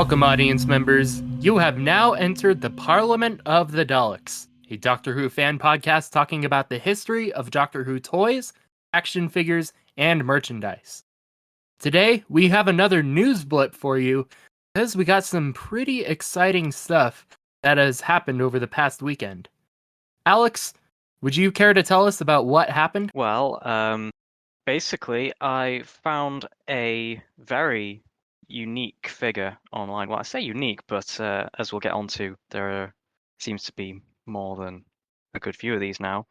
Welcome, audience members. You have now entered the Parliament of the Daleks, a Doctor Who fan podcast talking about the history of Doctor Who toys, action figures, and merchandise. Today, we have another news blip for you because we got some pretty exciting stuff that has happened over the past weekend. Alex, would you care to tell us about what happened? Well, basically, I found a very unique figure online. Well, I say unique, but as we'll get onto, seems to be more than a good few of these now.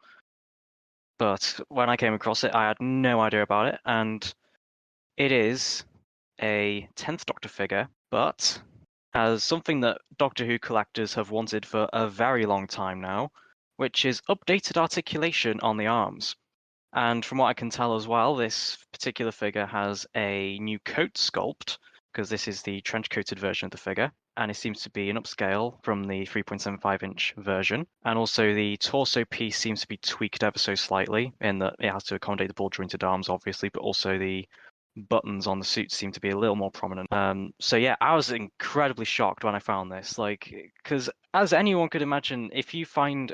But when I came across it, I had no idea about it, and it is a 10th Doctor figure, but as something that Doctor Who collectors have wanted for a very long time now, which is updated articulation on the arms. And from what I can tell as well, this particular figure has a new coat sculpt, because this is the trench-coated version of the figure, and it seems to be an upscale from the 3.75-inch version. And also the torso piece seems to be tweaked ever so slightly, in that it has to accommodate the ball-jointed arms, obviously, but also the buttons on the suit seem to be a little more prominent. So yeah, I was incredibly shocked when I found this, because as anyone could imagine, if you find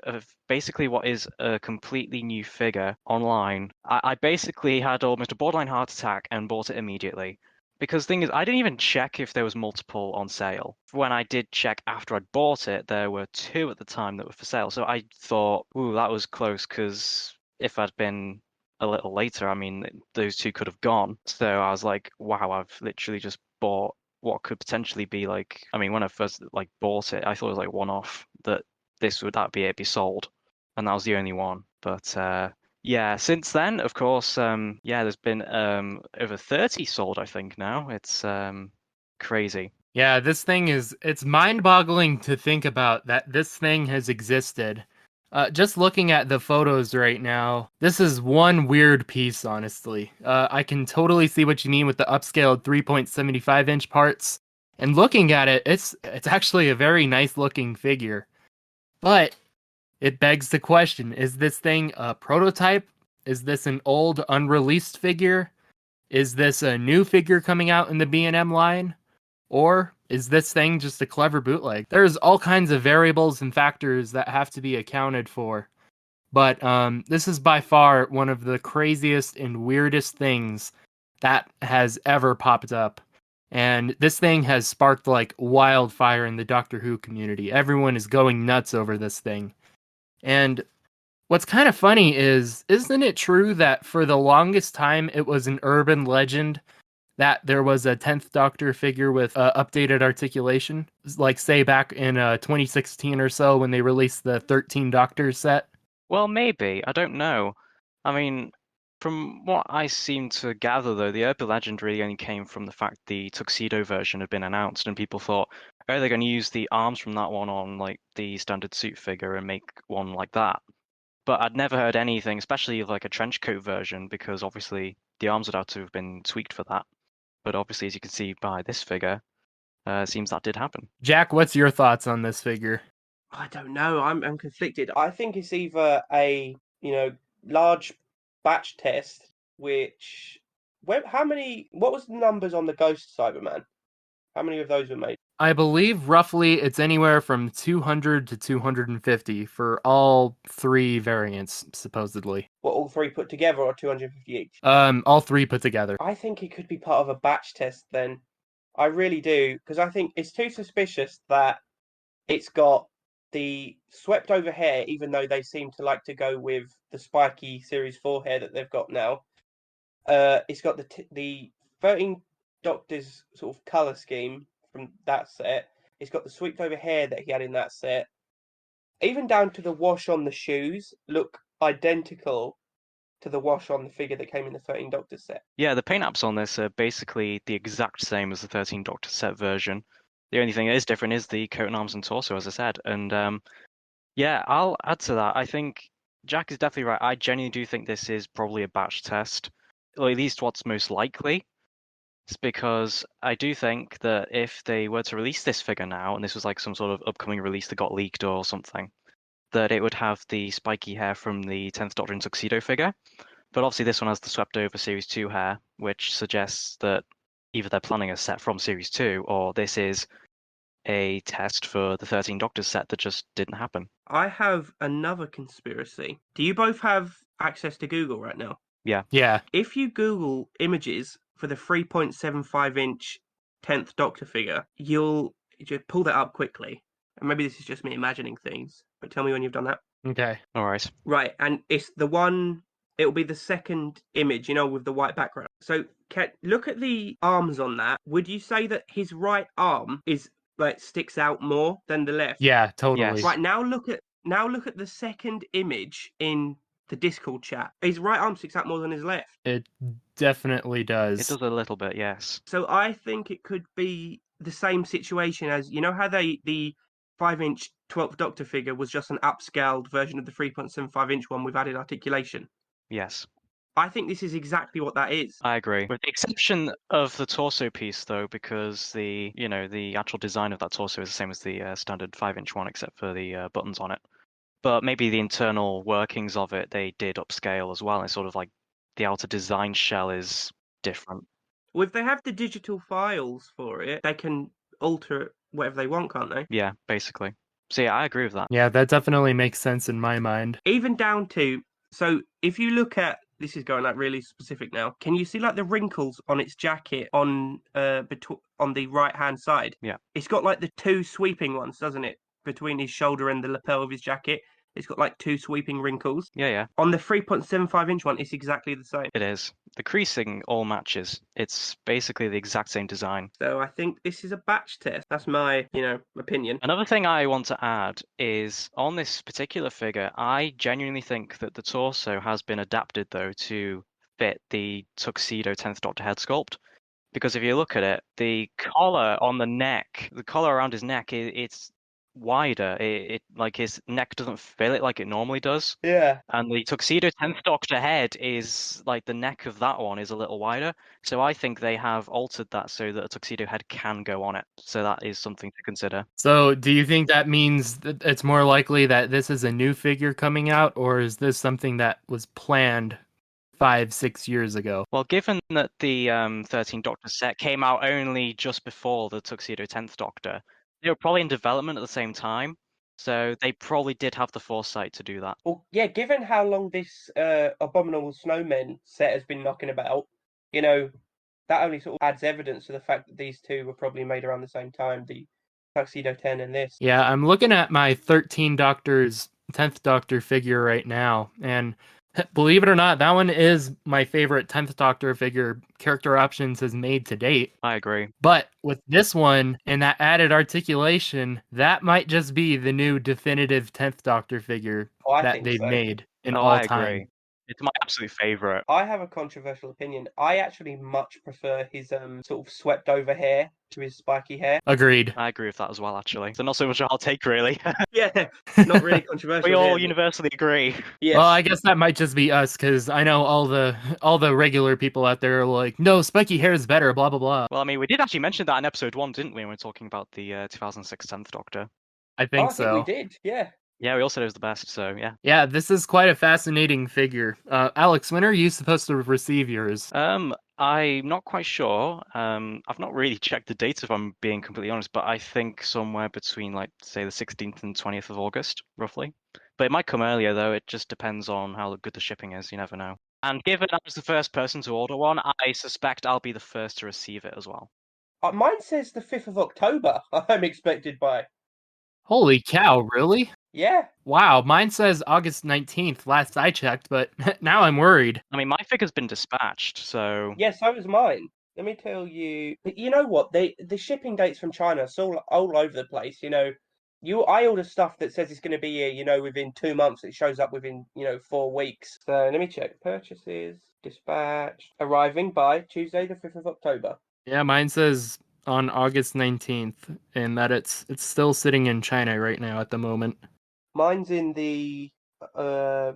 basically what is a completely new figure online, I basically had almost a borderline heart attack and bought it immediately. Because the thing is, I didn't even check if there was multiple on sale. When I did check after I'd bought it, there were two at the time that were for sale. So I thought, ooh, that was close, because if I'd been a little later, I mean, those two could have gone. So I was like, wow, I've literally just bought what could potentially be like, I mean, when I first bought it, I thought it was like one off that that'd be it, be sold. And that was the only one. But yeah, since then, of course, yeah, there's been over 30 sold, I think now. It's crazy. Yeah, it's mind-boggling to think about that this thing has existed. Just looking at the photos right now, this is one weird piece, honestly. I can totally see what you mean with the upscaled 3.75-inch parts. And looking at it, it's actually a very nice looking figure. But it begs the question, is this thing a prototype? Is this an old unreleased figure? Is this a new figure coming out in the B&M line? Or is this thing just a clever bootleg? There's all kinds of variables and factors that have to be accounted for. But this is by far one of the craziest and weirdest things that has ever popped up. And this thing has sparked like wildfire in the Doctor Who community. Everyone is going nuts over this thing. And what's kind of funny is, isn't it true that for the longest time it was an urban legend that there was a 10th Doctor figure with updated articulation? Like, say, back in 2016 or so when they released the 13 Doctors set? Well, maybe. I don't know. I mean, from what I seem to gather, though, the urban legend really only came from the fact the tuxedo version had been announced, and people thought, oh, they're going to use the arms from that one on like the standard suit figure and make one like that. But I'd never heard anything, especially like a trench coat version, because obviously the arms would have to have been tweaked for that. But obviously, as you can see by this figure, it seems that did happen. Jack, what's your thoughts on this figure? I don't know. I'm conflicted. I think it's either a large batch test, which how many? What was the numbers on the Ghost Cyberman? How many of those were made? I believe roughly it's anywhere from 200 to 250 for all three variants, supposedly. What, all three put together, or 250 each? All three put together. I think it could be part of a batch test. Then I really do, because I think it's too suspicious that it's got the swept over hair, even though they seem to like to go with the spiky Series 4 hair that they've got now. It's got the 13 Doctors sort of colour scheme from that set. It's got the swept over hair that he had in that set. Even down to the wash on the shoes look identical to the wash on the figure that came in the 13 Doctors set. Yeah, the paint apps on this are basically the exact same as the 13 Doctor set version. The only thing that is different is the coat and arms and torso, as I said. And yeah, I'll add to that. I think Jack is definitely right. I genuinely do think this is probably a batch test, or at least what's most likely. It's because I do think that if they were to release this figure now, and this was like some sort of upcoming release that got leaked or something, that it would have the spiky hair from the 10th Doctor and Tuxedo figure. But obviously this one has the swept over Series 2 hair, which suggests that either they're planning a set from Series 2, or this is a test for the 13 Doctors set that just didn't happen. I have another conspiracy. Do you both have access to Google right now? Yeah. Yeah. If you Google images for the 3.75-inch 10th Doctor figure, you'll just pull that up quickly. And maybe this is just me imagining things, but tell me when you've done that. Okay. All right. Right, and it's the one. It'll be the second image, with the white background. So, look at the arms on that. Would you say that his right arm is sticks out more than the left? Yeah, totally. Yes. Right, now look at the second image in the Discord chat. His right arm sticks out more than his left. It definitely does. It does a little bit, yes. So I think it could be the same situation as how the 5-inch 12th Doctor figure was just an upscaled version of the 3.75-inch one with added articulation. Yes. I think this is exactly what that is. I agree. With the exception of the torso piece, though, because the actual design of that torso is the same as the standard 5-inch one, except for the buttons on it. But maybe the internal workings of it, they did upscale as well. It's sort of like the outer design shell is different. Well, if they have the digital files for it, they can alter it whatever they want, can't they? Yeah, basically. So yeah, I agree with that. Yeah, that definitely makes sense in my mind. Even down to, so if you look at, this is going really specific now. Can you see the wrinkles on its jacket on the right hand side? Yeah. It's got the two sweeping ones, doesn't it? Between his shoulder and the lapel of his jacket. It's got two sweeping wrinkles. Yeah. On the 3.75-inch one, it's exactly the same. It is. The creasing all matches. It's basically the exact same design. So I think this is a batch test. That's my, opinion. Another thing I want to add is on this particular figure, I genuinely think that the torso has been adapted, though, to fit the tuxedo 10th Doctor head sculpt. Because if you look at it, the collar on the neck, the collar around his neck, it's wider. It like his neck doesn't fill it like it normally does. Yeah. And the tuxedo 10th Doctor head is like the neck of that one is a little wider. So I think they have altered that so that a tuxedo head can go on it. So that is something to consider. So, do you think that means that it's more likely that this is a new figure coming out, or is this something that was planned 5-6 years ago? Well, given that the 13 Doctor set came out only just before the tuxedo 10th Doctor, they were probably in development at the same time. So they probably did have the foresight to do that. Well, yeah, given how long this Abominable Snowmen set has been knocking about, that only sort of adds evidence to the fact that these two were probably made around the same time, the Tuxedo 10 and this. Yeah, I'm looking at my 13 Doctor's 10th Doctor figure right now, and believe it or not, that one is my favorite 10th Doctor figure Character Options has made to date. I agree. But with this one and that added articulation, that might just be the new definitive 10th Doctor figure that they've made in all I time. agree. It's my absolute favorite. I have a controversial opinion. I actually much prefer his sort of swept over hair to his spiky hair. Agreed. I agree with that as well, actually. So not so much a hot take, really. Yeah, not really controversial. We all universally agree. Yes. Well, I guess that might just be us, because I know all the regular people out there are like, no, spiky hair is better, blah blah blah. Well, I mean, we did actually mention that in episode 1, didn't we? When we were talking about the 2006 10th Doctor. I think so. I think we did. Yeah. Yeah, we all said it was the best. So yeah. Yeah, this is quite a fascinating figure. Alex, when are you supposed to receive yours? I'm not quite sure. I've not really checked the date, if I'm being completely honest, but I think somewhere between, say, the 16th and 20th of August, roughly. But it might come earlier, though. It just depends on how good the shipping is. You never know. And given I was the first person to order one, I suspect I'll be the first to receive it as well. Mine says the 5th of October. I'm expected by. Holy cow, really? Yeah. Wow, mine says August 19th, last I checked, but now I'm worried. I mean, my figure's been dispatched, so... Yeah, so is mine. Let me tell you. But you know what? The shipping dates from China are so all over the place. I order stuff that says it's going to be here, within 2 months. It shows up within, 4 weeks. So let me check. Purchases, dispatched, arriving by Tuesday, the 5th of October. Yeah, mine says on August 19th, and that it's still sitting in China right now at the moment. Mine's in the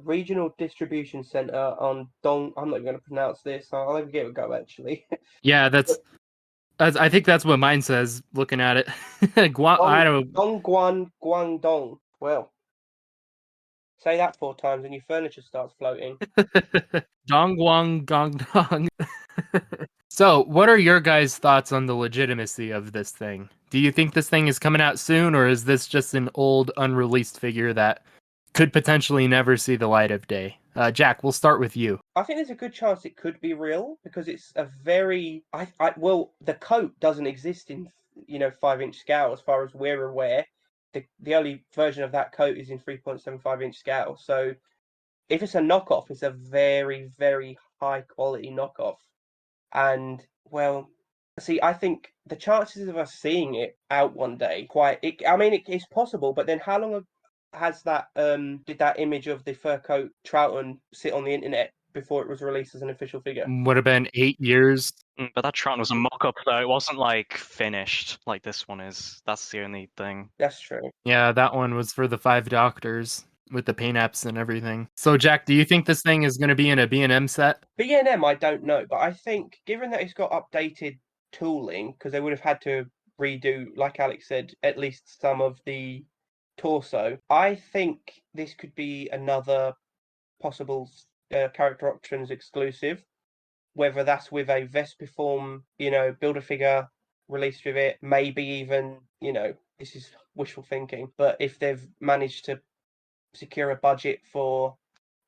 regional distribution center on Dong. I'm not going to pronounce this. I'll let give it a go, actually. Yeah, I think that's what mine says, looking at it. I don't... Dongguan Guangdong. Well, say that 4 times and your furniture starts floating. Dongguang Gongdong. So, what are your guys' thoughts on the legitimacy of this thing? Do you think this thing is coming out soon, or is this just an old, unreleased figure that could potentially never see the light of day? Jack, we'll start with you. I think there's a good chance it could be real because it's a very well, the coat doesn't exist in 5-inch scale as far as we're aware. The only version of that coat is in 3.75-inch scale. So if it's a knockoff, it's a very, very high quality knockoff. And well, see, I think the chances of us seeing it out one day it's possible, but then how long has that did that image of the fur coat Troughton sit on the internet before it was released as an official figure? Would have been 8 years. But that Tron was a mock-up, though. It wasn't like finished like this one is. That's the only thing. That's true. Yeah, that one was for the 5 doctors with the paint apps and everything. So, Jack, do you think this thing is going to be in a B&M set? B&M, I don't know, but I think given that it's got updated tooling, because they would have had to redo, like Alex said, at least some of the torso, I think this could be another possible character options exclusive, whether that's with a Vespiform, build a figure released with it, maybe even, this is wishful thinking, but if they've managed to secure a budget for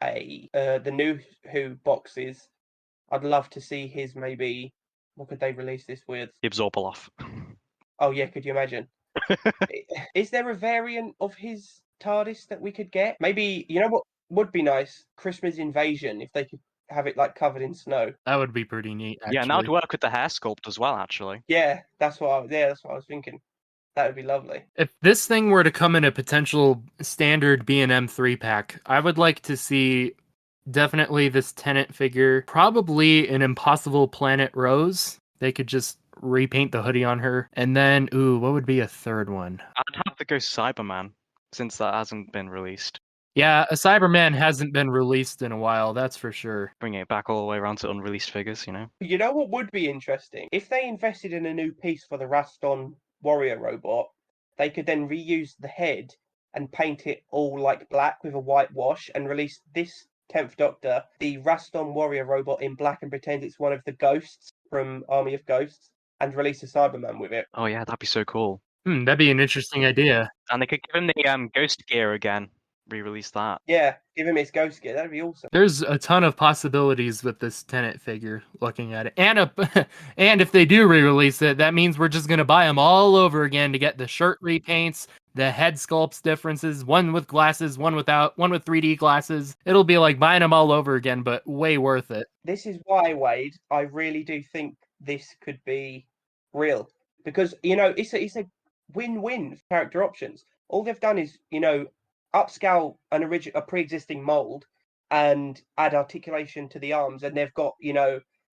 the new Who boxes, I'd love to see his maybe. What could they release this with? Ibzorpaloff. Oh yeah, could you imagine? Is there a variant of his TARDIS that we could get? Maybe what would be nice? Christmas Invasion, if they could have it like covered in snow. That would be pretty neat, actually. Yeah, and that would work with the hair sculpt as well, actually. Yeah, that's what I was thinking. That would be lovely. If this thing were to come in a potential standard B&M 3-pack, I would like to see definitely this Tenant figure, probably an Impossible Planet Rose. They could just repaint the hoodie on her. And then, what would be a third one? I'd have to go Cyberman, since that hasn't been released. Yeah, a Cyberman hasn't been released in a while, that's for sure. Bring it back all the way around to unreleased figures, You know what would be interesting? If they invested in a new piece for the Raston warrior robot, they could then reuse the head and paint it all like black with a white wash and release this 10th Doctor, the Raston warrior robot in black, and pretend it's one of the ghosts from Army of Ghosts and release a Cyberman with it. Oh yeah, that'd be so cool. That'd be an interesting idea. And they could give him the ghost gear again. Re-release that. Yeah, give him his ghost gear. That'd be awesome. There's a ton of possibilities with this Tenet figure, looking at it. And and if they do re-release it, that means we're just going to buy them all over again to get the shirt repaints, the head sculpts differences, one with glasses, one without, one with 3D glasses. It'll be like buying them all over again, but way worth it. This is why, Wade, I really do think this could be real. Because, it's a win-win for character options. All they've done is, upscale a pre-existing mold and add articulation to the arms, and they've got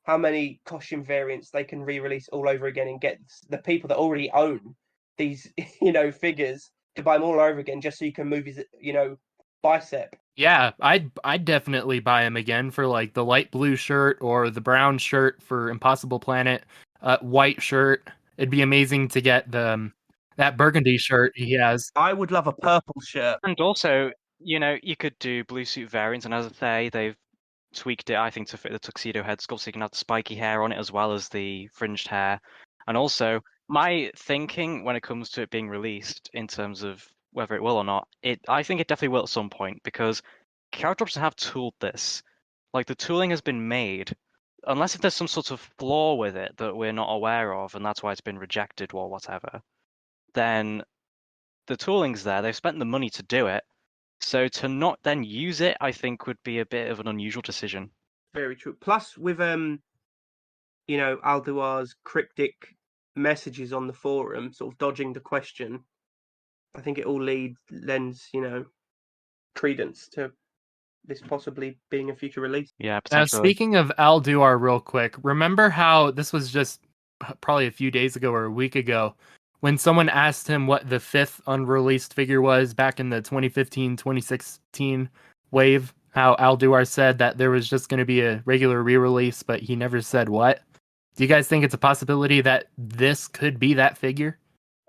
how many costume variants they can re-release all over again and get the people that already own these figures to buy them all over again just so you can move his bicep. Yeah, I'd definitely buy him again for like the light blue shirt or the brown shirt for Impossible Planet, white shirt. It'd be amazing to get that burgundy shirt he has. I would love a purple shirt. And also, you could do blue suit variants, and as I say, they've tweaked it, I think, to fit the tuxedo head sculpt, so you can have the spiky hair on it as well as the fringed hair. And also, my thinking when it comes to it being released, in terms of whether it will or not, I think it definitely will at some point, because character options have tooled this. Like, the tooling has been made, unless if there's some sort of flaw with it that we're not aware of, and that's why it's been rejected or whatever, then the tooling's there. They've spent the money to do it. So to not then use it, I think, would be a bit of an unusual decision. Very true. Plus, with Alduar's cryptic messages on the forum, sort of dodging the question, I think it all lends credence to this possibly being a future release. Yeah, Now, potentially. speaking of Alduar real quick, remember how this was just probably a few days ago or a week ago when someone asked him what the 5th unreleased figure was back in the 2015-2016 wave, how Alduar said that there was just going to be a regular re-release, but he never said what. Do you guys think it's a possibility that this could be that figure?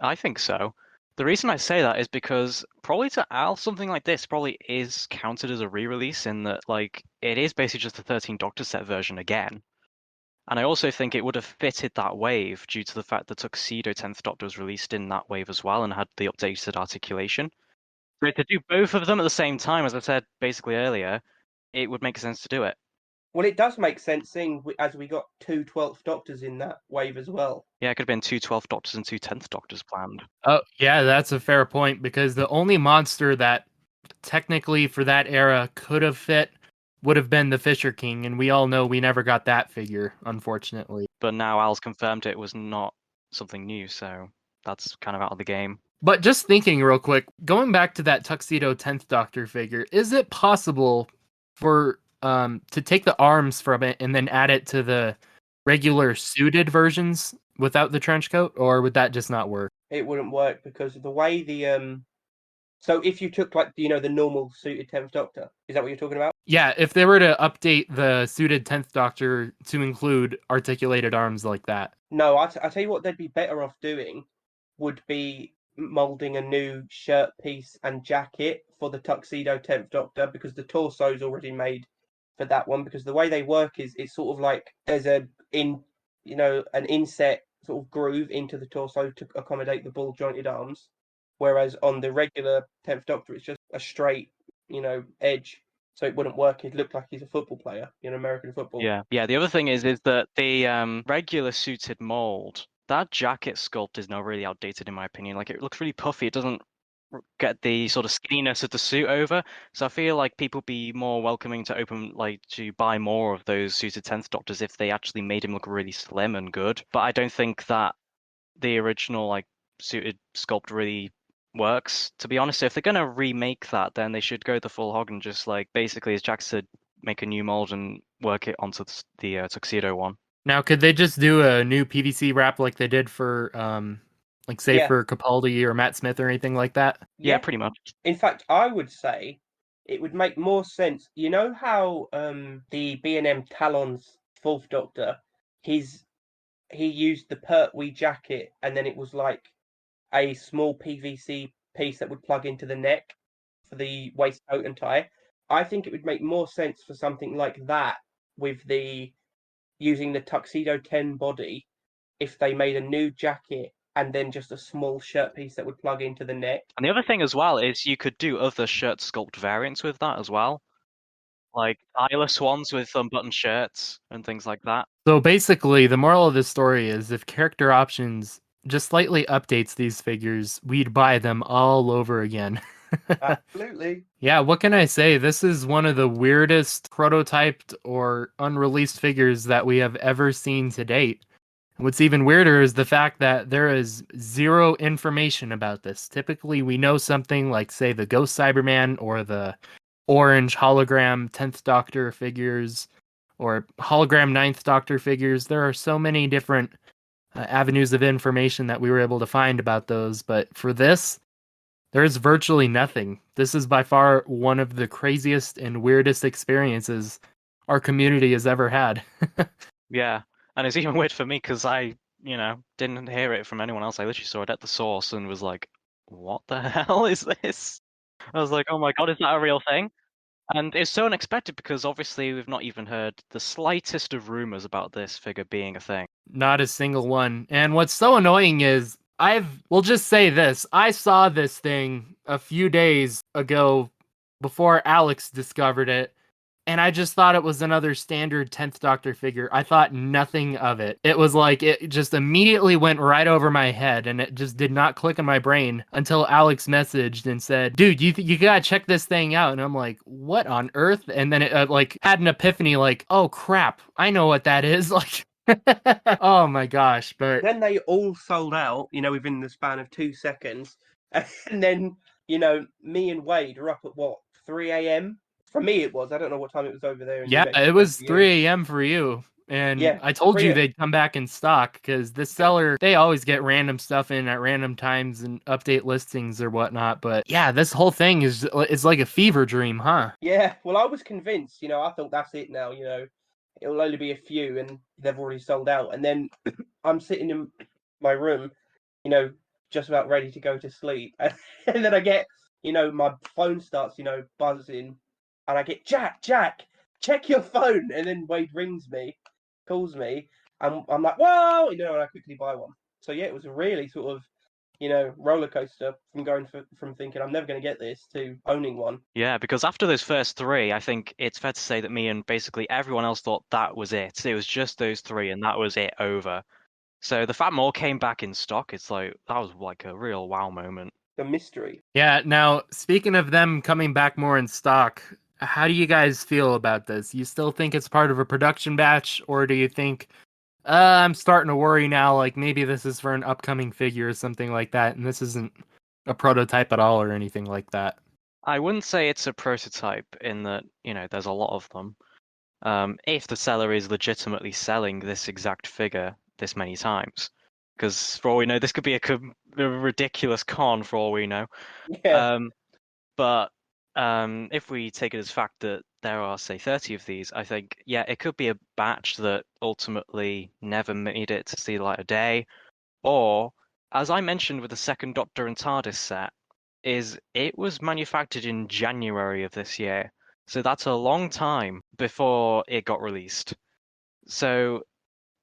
I think so. The reason I say that is because probably to Al, something like this probably is counted as a re-release in that, like, it is basically just the 13 Doctor set version again. And I also think it would have fitted that wave due to the fact that Tuxedo 10th Doctor was released in that wave as well and had the updated articulation. So to do both of them at the same time, as I said basically earlier, it would make sense to do it. Well, it does make sense, seeing as we got two 12th Doctors in that wave as well. Yeah, it could have been two 12th Doctors and two 10th Doctors planned. Oh, yeah, that's a fair point, because the only monster that technically for that era could have fit would have been the Fisher King, and we all know we never got that figure, unfortunately. But now Al's confirmed it was not something new, so that's kind of out of the game. But just thinking real quick, going back to that Tuxedo 10th Doctor figure, is it possible for to take the arms from it and then add it to the regular suited versions without the trench coat, or would that just not work? It wouldn't work because of the way the So if you took like the normal suited 10th Doctor, is that what you're talking about? Yeah, if they were to update the suited 10th Doctor to include articulated arms like that. No, I tell you what, they'd be better off doing would be molding a new shirt piece and jacket for the Tuxedo 10th Doctor, because the torso's already made for that one. Because the way they work is it's sort of like there's an inset sort of groove into the torso to accommodate the ball jointed arms, whereas on the regular 10th Doctor it's just a straight edge, so it wouldn't work. He'd look like he's a football player in American football. Yeah. The other thing is that the regular suited mold, that jacket sculpt is now really outdated in my opinion. Like, it looks really puffy. It doesn't get the sort of skinniness of the suit over. So I feel like people be more welcoming to buy more of those suited 10th Doctors if they actually made him look really slim and good. But I don't think that the original suited sculpt really works, to be honest. So if they're gonna remake that, then they should go the full hog and just basically, as Jack said, make a new mold and work it onto the Tuxedo one. Now, could they just do a new PVC wrap like they did for, for Capaldi or Matt Smith or anything like that? Yeah, pretty much. In fact, I would say it would make more sense. You know how the B&M Talon's 4th Doctor, he used the Pertwee jacket, and then it was like a small PVC piece that would plug into the neck for the waistcoat and tie. I think it would make more sense for something like that with using the Tuxedo 10 body, if they made a new jacket and then just a small shirt piece that would plug into the neck. And the other thing as well is you could do other shirt sculpt variants with that as well. Like eyeless ones with unbuttoned shirts and things like that. So basically, the moral of this story is if Character Options just slightly updates these figures, we'd buy them all over again. Absolutely. Yeah, what can I say? This is one of the weirdest prototyped or unreleased figures that we have ever seen to date. What's even weirder is the fact that there is zero information about this. Typically, we know something like, say, the Ghost Cyberman or the orange hologram 10th Doctor figures or hologram 9th Doctor figures. There are so many different avenues of information that we were able to find about those. But for this, there's virtually nothing. This is by far one of the craziest and weirdest experiences our community has ever had. Yeah. And it's even weird for me because I, didn't hear it from anyone else. I literally saw it at the source and was like, what the hell is this? I was like, oh my God, is that a real thing? And it's so unexpected because obviously we've not even heard the slightest of rumors about this figure being a thing. Not a single one. And what's so annoying is we'll just say this. I saw this thing a few days ago before Alex discovered it, and I just thought it was another standard 10th Doctor figure. I thought nothing of it. It was like it just immediately went right over my head, and it just did not click in my brain until Alex messaged and said, dude, you gotta check this thing out. And I'm like, what on earth? And then it had an epiphany like, oh crap, I know what that is. Like, oh my gosh. But then they all sold out, within the span of 2 seconds. And then, me and Wade are up at what, 3 a.m.? For me, it was. I don't know what time it was over there. Yeah, it was 3 a.m. for you. And yeah, I told you they'd come back in stock because the seller, they always get random stuff in at random times and update listings or whatnot. But yeah, this whole thing it's like a fever dream, huh? Yeah, well, I was convinced. I thought that's it now. It'll only be a few and they've already sold out. And then I'm sitting in my room, just about ready to go to sleep. And then I get, my phone starts, buzzing. And I get, Jack, check your phone. And then Wade calls me. and I'm like, whoa, and I quickly buy one. So yeah, it was a really sort of roller coaster from going from thinking I'm never going to get this to owning one. Yeah, because after those first three, I think it's fair to say that me and basically everyone else thought that was it. It was just those three, and that was it, over. So the fact more came back in stock, it's like that was like a real wow moment. The mystery. Yeah, now speaking of them coming back more in stock, how do you guys feel about this? You still think it's part of a production batch, or do you think I'm starting to worry now, like maybe this is for an upcoming figure or something like that, and this isn't a prototype at all or anything like that? I wouldn't say it's a prototype in that, there's a lot of them. If the seller is legitimately selling this exact figure this many times. Because for all we know, this could be a ridiculous con for all we know. Yeah. But if we take it as fact that there are, say, 30 of these, I think, yeah, it could be a batch that ultimately never made it to see the light of day. Or, as I mentioned with the second Doctor and TARDIS set, is it was manufactured in January of this year. So that's a long time before it got released. So,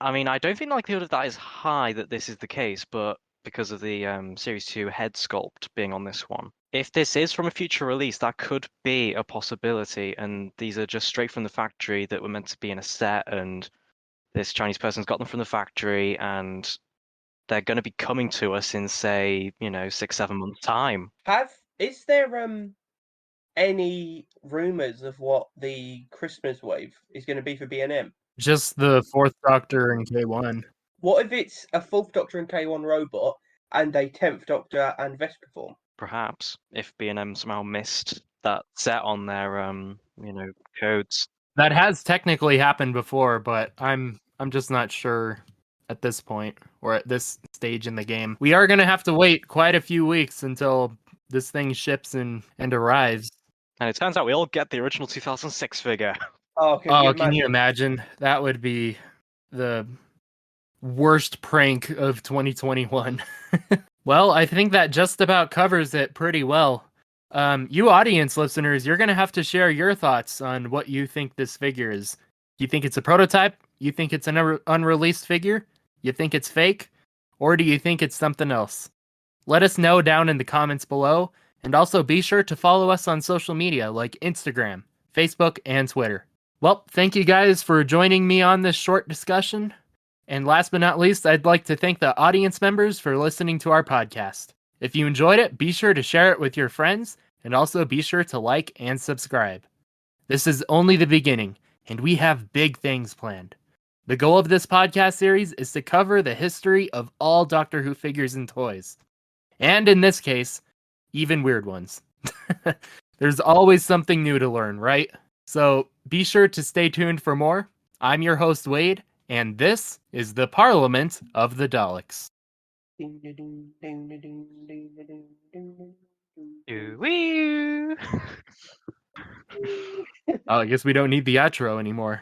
I mean, I don't think the likelihood of that is high that this is the case, but because of the Series 2 head sculpt being on this one. If this is from a future release, that could be a possibility, and these are just straight from the factory that were meant to be in a set, and this Chinese person's got them from the factory, and they're going to be coming to us in, say, 6, 7 months' time. Is there any rumors of what the Christmas wave is going to be for B&M? Just the fourth Doctor and K1. What if it's a fourth Doctor and K1 robot and a 10th Doctor and Vesper form? Perhaps if B&M somehow missed that set on their codes. That has technically happened before, but I'm just not sure at this point or at this stage in the game. We are going to have to wait quite a few weeks until this thing ships and arrives. And it turns out we all get the original 2006 figure. Oh, Can you imagine? That would be the worst prank of 2021. Well, I think that just about covers it pretty well. You audience listeners, you're going to have to share your thoughts on what you think this figure is. You think it's a prototype? You think it's an unreleased figure? You think it's fake? Or do you think it's something else? Let us know down in the comments below, and also be sure to follow us on social media like Instagram, Facebook, and Twitter. Well, thank you guys for joining me on this short discussion. And last but not least, I'd like to thank the audience members for listening to our podcast. If you enjoyed it, be sure to share it with your friends, and also be sure to like and subscribe. This is only the beginning, and we have big things planned. The goal of this podcast series is to cover the history of all Doctor Who figures and toys. And in this case, even weird ones. There's always something new to learn, right? So be sure to stay tuned for more. I'm your host, Wade, and this is the Parliament of the Daleks. Ooh-wee. Oh, I guess we don't need the outro anymore.